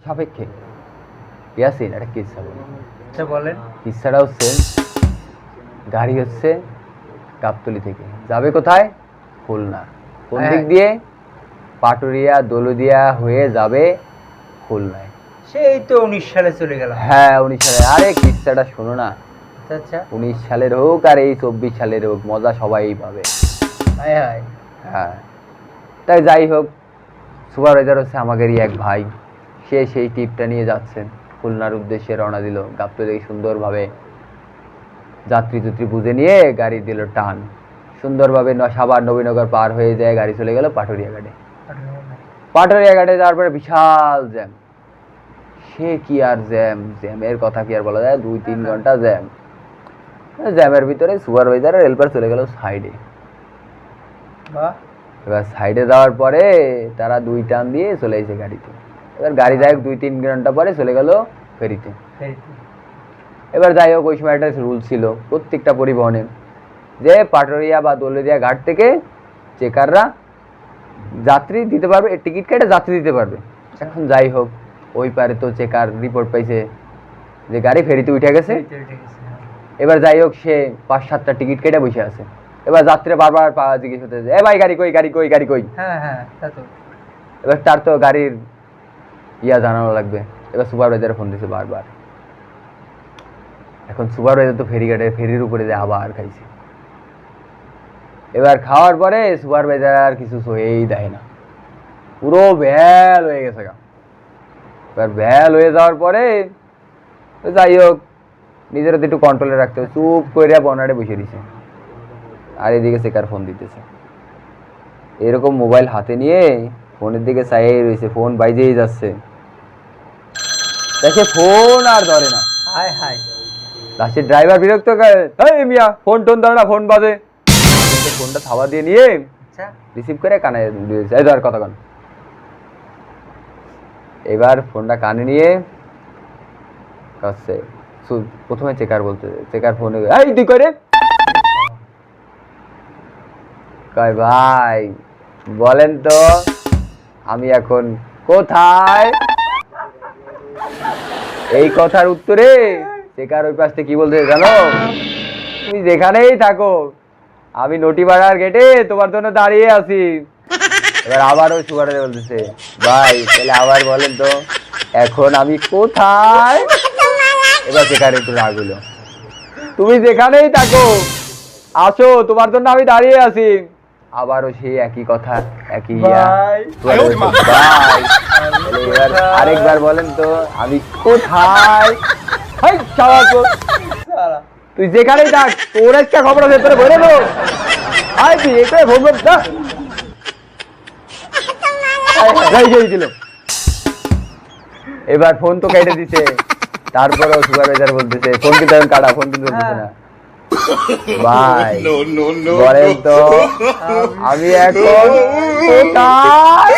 সাপেক্ষে ইয়াসিন একটা কিচ্ছা বলি। আচ্ছা বলেন। কিচ্ছাটা হচ্ছে গাড়ি হচ্ছে গাবতলী থেকে যাবে কোথায়? খুলনা। কোন দিক দিয়ে? পাটুরিয়া দৌলতদিয়া হয়ে যাবে খুলনায়। সেই তো 19 সালে চলে গেল। হ্যাঁ 19 সালে। আরে কিচ্ছাটা শোনো না। আচ্ছা 19 সালের হোক আর এই 24 সালের হোক মজা সবাই পাবে। হায় হায়। হ্যাঁ তাই যাই হোক, সুপারভাইজার হচ্ছে আমাদেরই এক ভাই, সে সেই টিপটা নিয়ে যাচ্ছেন খুলনার উদ্দেশ্যে রওনা দিল। গাবতলী সুন্দরভাবে যাত্রী তুত্রী বুঝে নিয়ে গাড়ি দিল টান, সুন্দরভাবে সাভার নবীনগর পার হয়ে যায় গাড়ি চলে গেল পাটুরিয়া ঘাটে। পাটুরিয়া ঘাটে যাওয়ার পরে বিশাল জ্যাম। সে কি আর জ্যাম, জ্যামের কথা কি আর বলা যায়, 2-3 ঘন্টা জ্যাম। জ্যামের ভিতরে সুপারভাইজার আর হেল্পার চলে গেল সাইডে। এবার সাইডে যাওয়ার পরে তারা 2 টান দিয়ে চলে এসেছে গাড়িতে। এবার গাড়ি যাই হোক 2-3 ঘন্টা পরে চলে গেল ফেরিতে। এবার যাই হোক ওই সময় একটা রুল ছিল প্রত্যেকটা পরিবহনে, যে পাটুরিয়া বা দৌলতদিয়া ঘাট থেকে চেকাররা যাত্রী দিতে পারবে, টিকিট কেটে যাত্রী দিতে পারবে। এখন যাই হোক ওই পারে তো চেকার রিপোর্ট পাইছে যে গাড়ি ফেরিতে উঠে গেছে। এবার যাই হোক সে 5-7টা টিকিট কেটে বসে আছে। এবার যাত্রীরা বারবার জিজ্ঞেস করতেছে, এ ভাই গাড়ি কই, গাড়ি কই, গাড়ি কই। এবার তার তো গাড়ির জানানো লাগবে। এবার সুপারভাইজার ফোন দিয়েছে বারবার। এখন সুপারভাইজার তো ফেরির উপরে যে আবার খাইছে। এবার খাওয়ার পরে সুপারভাইজার আর কিছু সহেই দেয় না, পুরো ভ্যাল হয়ে গেছে গা। এবার ভ্যাল হয়ে যাওয়ার পরে যাই হোক নিজের একটু কন্ট্রোলে রাখতে হবে, চুপ করে বনারে বসে দিছে। আর এদিকে চেকার ফোন দিতেছে, এরকম মোবাইল হাতে নিয়ে ফোনের দিকে চাইয়েই রয়েছে, ফোন বাইজেই যাচ্ছে, দেখে ফোন আর ধরে না। লাস্টে ড্রাইভার বিরক্ত করে, এই মিয়া ফোন টোন ধরে না, ফোন বাজে। ফোনটা থাবা দিয়ে নিয়ে রিসিভ করে কানে দিয়েছে, এই ধর কথা কন। এবার ফোনটা কানে নিয়ে কাছে প্রথমে চেকার বলতে, চেকার ফোনে এই তুই করে কয় ভাই বলেন তো আমি এখন কোথায়? এই কথার উত্তরে চেকার ওই পাশ থেকে কি বলতে জানো, তুমি যেখানেই থাকো আমি নটিপাড়ার গেটে তোমার জন্য দাঁড়িয়ে আছি। এবার আবারও সুপারভাইজার বলতেছে, ভাই তাহলে আবার বলেন তো এখন আমি কোথায়? এবার চেকার একটু রাগ হলো, তুমি যেখানেই থাকো আসো তোমার জন্য আমি দাঁড়িয়ে আছি। আবারও সেই একই কথা, একই এবার আরেকবার বলেন তো আমি কোথায়? তুই যেখানেই থাক তোর একটা খবর আছে, তোরে বলে দেবো। তুই এটাই ভোগ দিল। এবার ফোন তো কেটে দিছে, তারপরেও সুপারভাইজার বলতেছে ফোন কিন্তু এখন কাটা, ফোন কিন্তু বলতেছে না। ভাই বলেন তো আমি এখন কোথায়?